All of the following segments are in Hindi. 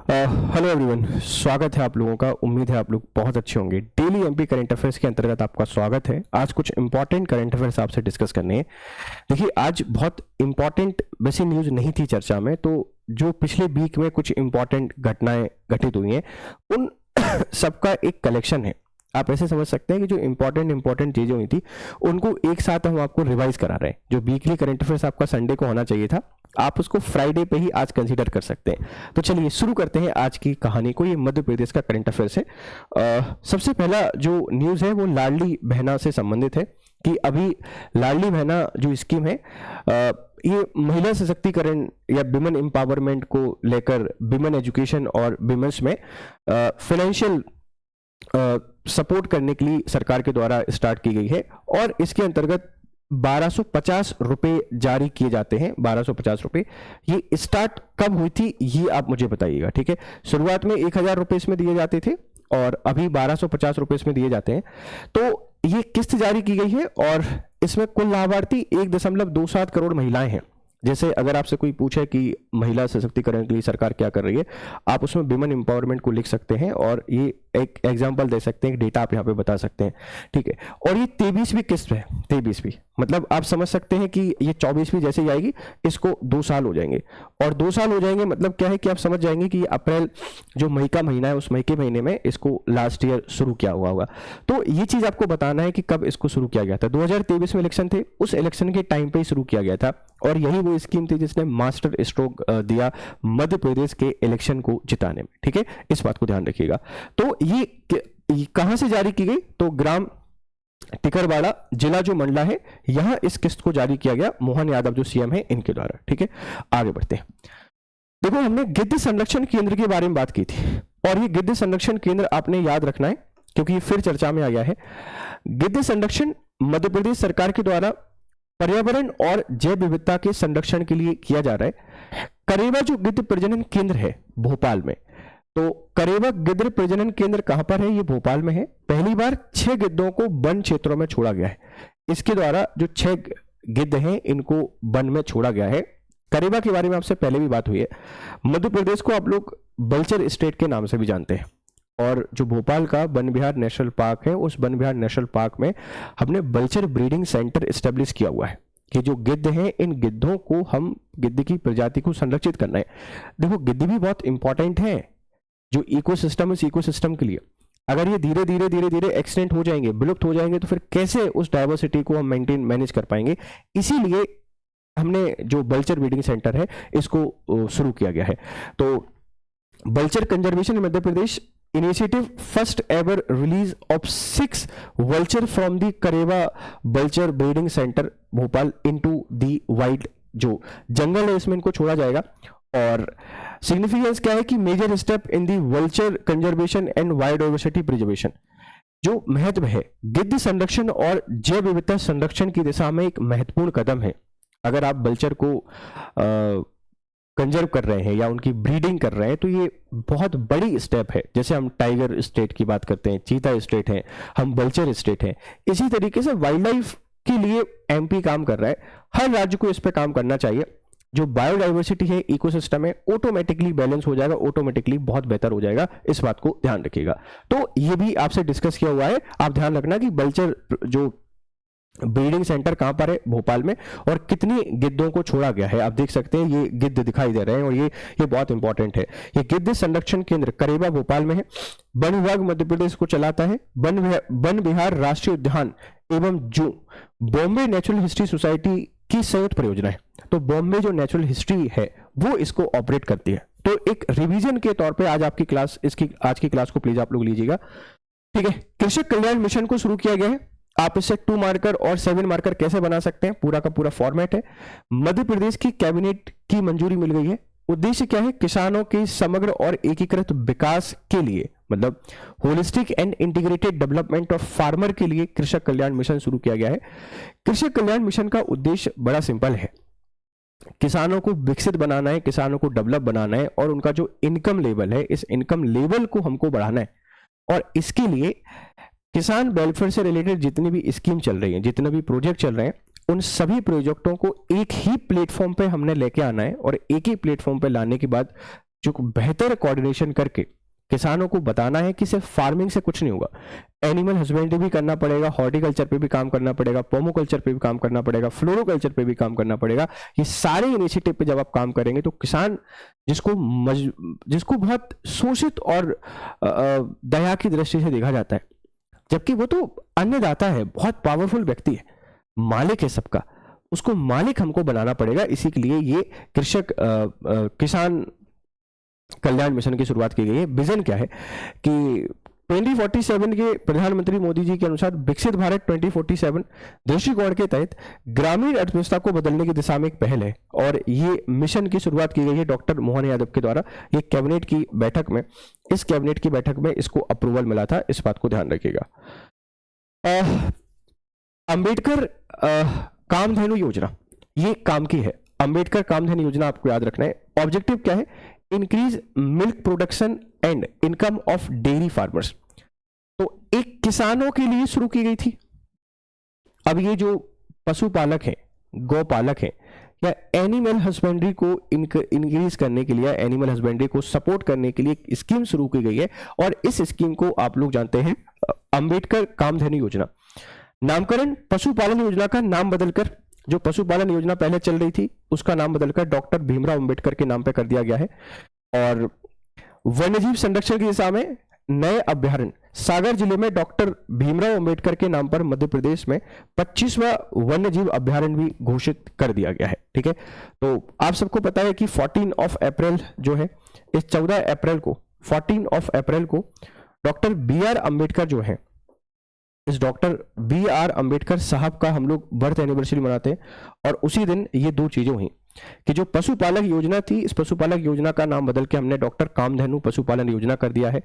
हेलो एवरीवन, स्वागत है आप लोगों का। उम्मीद है आप लोग बहुत अच्छे होंगे। डेली एमपी करंट अफेयर्स के अंतर्गत आपका स्वागत है। आज कुछ इंपॉर्टेंट करंट अफेयर्स आपसे डिस्कस करने हैं। देखिए, आज बहुत इंपॉर्टेंट वैसी न्यूज़ नहीं थी चर्चा में, तो जो पिछले वीक में कुछ इंपॉर्टेंट घटनाएं घटित हुई हैं उन सबका एक कलेक्शन है। आप ऐसे समझ सकते हैं कि जो इंपॉर्टेंट चीजें हुई थी उनको एक साथ हम आपको रिवाइज करा रहे हैं। जो वीकली करंट अफेयर्स आपका संडे को होना चाहिए था, आप उसको फ्राइडे पे ही आज कंसीडर कर सकते हैं। तो चलिए शुरू करते हैं आज की कहानी को। ये मध्य प्रदेश का करंट अफेयर्स है। सबसे पहला जो न्यूज़ है वो लाडली बहना से संबंधित है कि अभी लाडली बहना जो स्कीम है, ये महिला सशक्तिकरण या विमेन एम्पावरमेंट को लेकर विमेन एजुकेशन और विमेंस में फाइनेंशियल सपोर्ट करने के लिए सरकार के द्वारा स्टार्ट की गई है और इसके अंतर्गत 1250 रुपए जारी किए जाते हैं। 1250 रुपए ये स्टार्ट कब हुई थी ये आप मुझे बताइएगा, ठीक है। शुरुआत में 1000 रुपए इसमें दिए जाते थे और अभी 1250 रुपए इसमें दिए जाते हैं। तो ये किस्त जारी की गई है और इसमें कुल लाभार्थी 1.27 करोड़ महिलाएं हैं। जैसे अगर आपसे कोई पूछे कि महिला सशक्तिकरण के लिए सरकार क्या कर रही है, आप उसमें विमेन एम्पावरमेंट को लिख सकते हैं और ये एक एग्जांपल दे सकते हैं, डेटा आप यहाँ पे बता सकते हैं, ठीक है। और ये 23वीं किस्त है। 23वीं मतलब आप समझ सकते हैं कि ये 24वीं जैसे ही आएगी इसको 2 साल हो जाएंगे और 2 साल हो जाएंगे मतलब क्या है कि आप समझ जाएंगे कि अप्रैल जो मई का महीना है उस मई के महीने में इसको लास्ट ईयर शुरू किया हुआ होगा। तो ये चीज आपको बताना है कि कब इसको शुरू किया गया था। 2023 में इलेक्शन थे, उस इलेक्शन के टाइम पे ही शुरू किया गया था और यही वो स्कीम थी जिसने मास्टर स्ट्रोक दिया मध्य प्रदेश के इलेक्शन को जिताने में, ठीक है। इस बात को ध्यान रखिएगा। तो ये कहां से जारी की गई, तो ग्राम टिकरवाड़ा जिला जो मंडला है, यहां इस किस्त को जारी किया गया मोहन यादव जो सीएम है इनके द्वारा, ठीक है। आगे बढ़ते हैं। देखो, हमने गिद्ध संरक्षण केंद्र के बारे में बात की थी और ये गिद्ध संरक्षण केंद्र आपने याद रखना है क्योंकि ये फिर चर्चा में आ गया है। गिद्ध संरक्षण मध्य प्रदेश सरकार के द्वारा पर्यावरण और जैव विविधता के संरक्षण के लिए किया जा रहा है। करेवा जो गिद्ध प्रजनन केंद्र है भोपाल में, तो करेवा गिद्ध प्रजनन केंद्र कहां पर है, ये भोपाल में है। पहली बार 6 गिद्धों को वन क्षेत्रों में छोड़ा गया है। इसके द्वारा जो 6 गिद्ध हैं इनको वन में छोड़ा गया है। करेवा के बारे में आपसे पहले भी बात हुई है। मध्य प्रदेश को आप लोग बलचर स्टेट के नाम से भी जानते हैं और जो भोपाल का वन विहार नेशनल पार्क है, उस वन विहार नेशनल पार्क में हमने बलचर ब्रीडिंग सेंटर स्टेब्लिश किया हुआ है कि जो गिद्ध हैं इन गिद्धों को हम गिद्ध की प्रजाति को संरक्षित करना है। देखो, गिद्ध भी बहुत इंपॉर्टेंट है जो इकोसिस्टम, इस इकोसिस्टम के लिए अगर ये धीरे धीरे एक्सटेंट हो जाएंगे, विलुप्त हो जाएंगे, तो फिर कैसे उस डाइवर्सिटी को हम मैनेज कर पाएंगे। इसीलिए हमने जो बलचर ब्रीडिंग सेंटर है इसको शुरू किया गया है। तो vulture conservation Madhya Pradesh initiative first ever release of 6 vulture from the Kerwa vulture breeding centre Bhopal into the wild. जो जंगल है इसमें इनको छोड़ा जाएगा और सिग्निफिकेंस क्या है कि major step in the vulture conservation and biodiversity preservation. जो महत्व है गिद्ध संरक्षण और जैव विविधता संरक्षण की दिशा में एक महत्वपूर्ण कदम है। अगर आप वल्चर को कंजर्व कर रहे हैं या उनकी ब्रीडिंग कर रहे हैं तो ये बहुत बड़ी स्टेप है। जैसे हम टाइगर स्टेट की बात करते हैं, चीता स्टेट है, हम वल्चर स्टेट हैं, इसी तरीके से वाइल्ड लाइफ के लिए एमपी काम कर रहा है। हर राज्य को इस पे काम करना चाहिए। जो बायोडाइवर्सिटी है, इकोसिस्टम है, ऑटोमेटिकली बैलेंस हो जाएगा, ऑटोमेटिकली बहुत बेहतर हो जाएगा। इस बात को ध्यान रखिएगा। तो ये भी आपसे डिस्कस किया हुआ है। आप ध्यान रखना कि बलचर जो ब्रीडिंग सेंटर कहां पर है, भोपाल में, और कितनी गिद्धों को छोड़ा गया है। आप देख सकते हैं ये गिद्ध दिखाई दे रहे हैं और ये बहुत इंपॉर्टेंट है। ये गिद्ध संरक्षण केंद्र करेवा भोपाल में है। वन विभाग मध्य प्रदेश को चलाता है। वन विहार राष्ट्रीय उद्यान एवं जू बॉम्बे नेचुरल हिस्ट्री सोसाइटी की संयुक्त परियोजना है। तो बॉम्बे जो नेचुरल हिस्ट्री है वो इसको ऑपरेट करती है। तो एक रिवीजन के तौर पे आज आपकी क्लास, आज की क्लास को प्लीज आप लोग लीजिएगा, ठीक है। कृषक कल्याण मिशन को शुरू किया गया है। आप इसे 2 मार्कर और 7 मार्कर कैसे बना सकते हैं, पूरा का पूरा फॉर्मेट है। मध्य प्रदेश की कैबिनेट की मंजूरी मिल गई है। उद्देश्य क्या है, किसानों के समग्र और एकीकृत विकास के लिए, मतलब holistic and integrated development of farmer के लिए कृषक कल्याण मिशन शुरू किया गया है। कृषक कल्याण मिशन का उद्देश्य बड़ा सिंपल है, किसानों को विकसित बनाना है, किसानों को डेवलप बनाना है और उनका जो इनकम लेवल है, इस इनकम लेवल को हमको बढ़ाना है। और इसके लिए किसान वेलफेयर से रिलेटेड जितनी भी स्कीम चल रही है, जितने भी प्रोजेक्ट चल रहे हैं, उन सभी प्रोजेक्टों को एक ही प्लेटफॉर्म पे हमने लेके आना है और एक ही प्लेटफॉर्म पे लाने के बाद जो बेहतर कोऑर्डिनेशन करके किसानों को बताना है कि सिर्फ फार्मिंग से कुछ नहीं होगा, एनिमल हस्बेंड्री भी करना पड़ेगा, हॉर्टिकल्चर पे भी काम करना पड़ेगा, पर्माकल्चर पे भी काम करना पड़ेगा, फ्लोरोकल्चर पे भी काम करना पड़ेगा। ये सारे इनिशिएटिव पे जब आप काम करेंगे तो किसान जिसको बहुत शोषित और दया की दृष्टि से देखा जाता है, जबकि वो तो अन्नदाता है, बहुत पावरफुल व्यक्ति है, मालिक है सबका, उसको मालिक हमको बनाना पड़ेगा। इसी के लिए ये किसान कल्याण मिशन की शुरुआत की गई है। विजन क्या है कि 2047 के प्रधानमंत्री मोदी जी के अनुसार विकसित भारत 2047 दृष्टिकोण के तहत ग्रामीण अर्थव्यवस्था को बदलने की दिशा में एक पहल है, और ये मिशन की शुरुआत की गई है डॉक्टर मोहन यादव के द्वारा। ये कैबिनेट की बैठक में, इस कैबिनेट की बैठक में इसको अप्रूवल मिला था, इस बात को ध्यान रखिएगा। अंबेडकर कामधेनु योजना, ये काम की है। अंबेडकर कामधेनु योजना आपको याद रखना है। ऑब्जेक्टिव क्या है? Increase milk production and income of dairy farmers. तो एक किसानों के लिए शुरू की गई थी। अब ये जो पशुपालक हैं, गौपालक हैं, या एनिमल हस्बेंड्री को इंक्रीज करने के लिए, एनिमल हस्बेंड्री को सपोर्ट करने के लिए एक स्कीम शुरू की गई है, और इस स्कीम को आप लोग जानते हैं अंबेडकर कामधेनु योजना। नामकरण पशुपालन योजना का नाम बदलकर, जो पशुपालन योजना पहले चल रही थी उसका नाम बदलकर डॉक्टर भीमराव अंबेडकर के नाम पे कर दिया गया है। और वन्यजीव संरक्षण की दिशा में नए अभ्यारण्य, सागर जिले में डॉक्टर भीमराव अंबेडकर के नाम पर मध्य प्रदेश में 25वां वन्यजीव अभ्यारण्य भी घोषित कर दिया गया है। ठीक है, तो आप सबको पता है कि 14 अप्रैल जो है, इस 14 अप्रैल को डॉक्टर BR अम्बेडकर जो है, इस डॉक्टर BR अम्बेडकर साहब का हम लोग बर्थ एनिवर्सरी मनाते हैं। और उसी दिन ये दो चीजें हुई कि जो पशुपालक योजना थी, इस पशुपालक योजना का नाम बदल के हमने डॉक्टर कामधेनु पशुपालन योजना कर दिया है।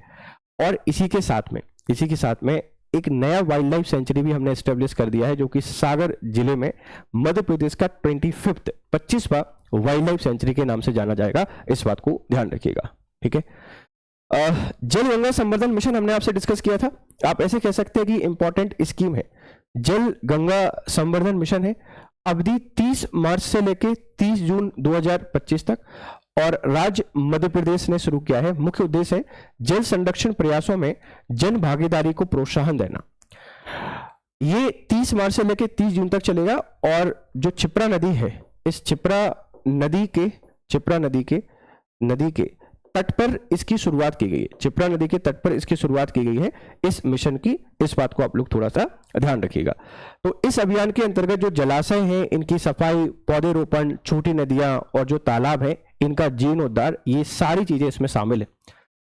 और इसी के साथ में एक नया वाइल्ड लाइफ सेंचुरी भी हमने एस्टेब्लिश कर दिया है, जो कि सागर जिले में मध्य प्रदेश का 25वां वाइल्ड लाइफ सेंचुरी के नाम से जाना जाएगा। इस बात को ध्यान रखिएगा। ठीक है, जल गंगा संवर्धन मिशन हमने आपसे डिस्कस किया था। आप ऐसे कह सकते हैं कि इंपॉर्टेंट स्कीम है, जल गंगा संवर्धन मिशन है। अवधि 30 मार्च से लेकर 30 जून 2025 तक, और राज्य मध्य प्रदेश ने शुरू किया है। मुख्य उद्देश्य है जल संरक्षण प्रयासों में जन भागीदारी को प्रोत्साहन देना। ये 30 मार्च से लेकर 30 जून तक चलेगा। और जो क्षिप्रा नदी है, इस क्षिप्रा नदी के तट पर इसकी शुरुआत की गई है। क्षिप्रा नदी के तट पर इसकी शुरुआत की गई है इस मिशन की। इस बात को आप लोग थोड़ा सा ध्यान रखिएगा। तो इस अभियान के अंतर्गत जो जलाशय हैं, इनकी सफाई, पौधेरोपण, छोटी नदियां और जो तालाब है, इनका जीर्णोद्धार, ये सारी चीजें इसमें शामिल है।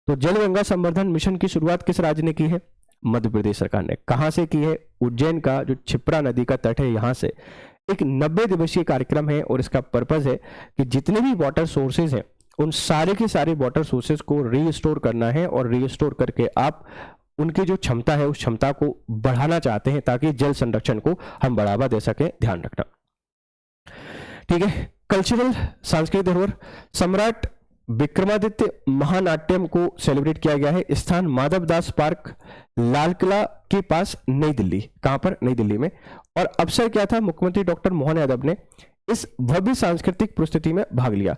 तो जल गंगा संवर्धन मिशन की शुरुआत किस राज्य ने की है? मध्य प्रदेश सरकार ने। कहां से की है? उज्जैन का जो क्षिप्रा नदी का तट है, यहां से। एक 90 दिवसीय कार्यक्रम है, और इसका पर्पज है कि जितने भी वाटर सोर्सेज हैं, उन सारे के सारे वाटर सोर्सेज को रीस्टोर करना है, और रीस्टोर करके आप उनकी जो क्षमता है, उस क्षमता को बढ़ाना चाहते हैं, ताकि जल संरक्षण को हम बढ़ावा दे सके। ध्यान रखना। ठीक है, कल्चरल सांस्कृतिक धरोहर, सम्राट विक्रमादित्य महानाट्यम को सेलिब्रेट किया गया है। स्थान माधव दास पार्क, लाल किला के पास, नई दिल्ली। कहां पर? नई दिल्ली में। और अवसर क्या था? मुख्यमंत्री डॉक्टर मोहन यादव ने इस भव्य सांस्कृतिक प्रस्तुति में भाग लिया।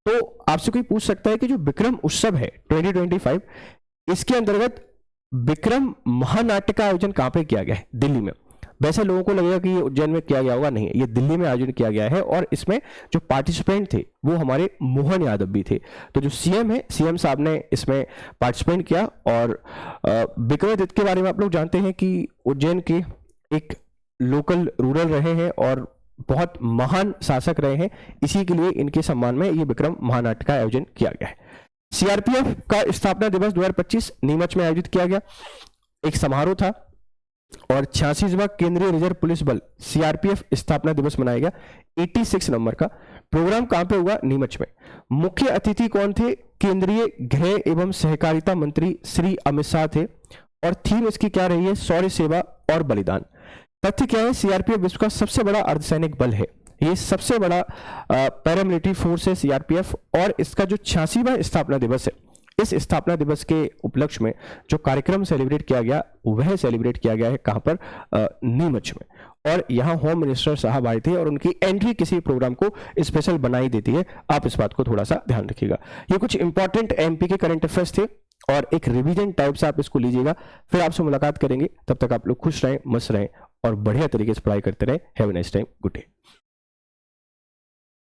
तो आपसे कोई पूछ सकता है कि जो विक्रम उत्सव है 2025, इसके अंतर्गत विक्रम महानाट्य का आयोजन कहां पे किया गया है? दिल्ली में। वैसे लोगों को लगेगा कि ये उज्जैन में किया गया होगा, नहीं, ये दिल्ली में आयोजन किया गया है। और इसमें जो पार्टिसिपेंट थे वो हमारे मोहन यादव भी थे। तो जो सीएम है, सीएम साहब ने इसमें पार्टिसिपेंट किया। और विक्रमादित्य के बारे में आप लोग जानते हैं कि उज्जैन के एक लोकल रूरल रहे हैं और बहुत महान शासक रहे हैं। इसी के लिए इनके सम्मान में ये विक्रम महानाट्य का आयोजन किया गया है। सीआरपीएफ का स्थापना दिवस 2025 नीमच में आयोजित किया गया, एक समारोह था। और 86वां केंद्रीय रिजर्व पुलिस बल सीआरपीएफ स्थापना दिवस मनाया गया 86 नवंबर का। प्रोग्राम कहां पे हुआ? नीमच में। मुख्य अतिथि कौन थे? केंद्रीय गृह एवं सहकारिता मंत्री श्री अमित शाह थे। और थीम इसकी क्या रही है? शौर्य, सेवा और बलिदान। तथ्य क्या है? सीआरपीएफ विश्व का सबसे बड़ा अर्धसैनिक बल है। ये सबसे बड़ा पैरामिलिट्री फोर्स है सीआरपीएफ। और इसका जो 86वां स्थापना दिवस है, इस स्थापना दिवस के उपलक्ष्य में जो कार्यक्रम सेलिब्रेट किया गया वह सेलिब्रेट किया गया है कहां पर, नीमच में। और यहाँ होम मिनिस्टर साहब आए थे और उनकी एंट्री किसी प्रोग्राम को स्पेशल बनाई देती है, आप इस बात को थोड़ा सा ध्यान रखिएगा। ये कुछ इंपॉर्टेंट एमपी के करंट अफेयर्स थे और एक रिवीजन टाइप से आप इसको लीजिएगा। फिर आपसे मुलाकात करेंगे, तब तक आप लोग खुश रहें, मस्त रहें और बढ़िया तरीके से पढ़ाई करते रहें। Have a nice time, good day.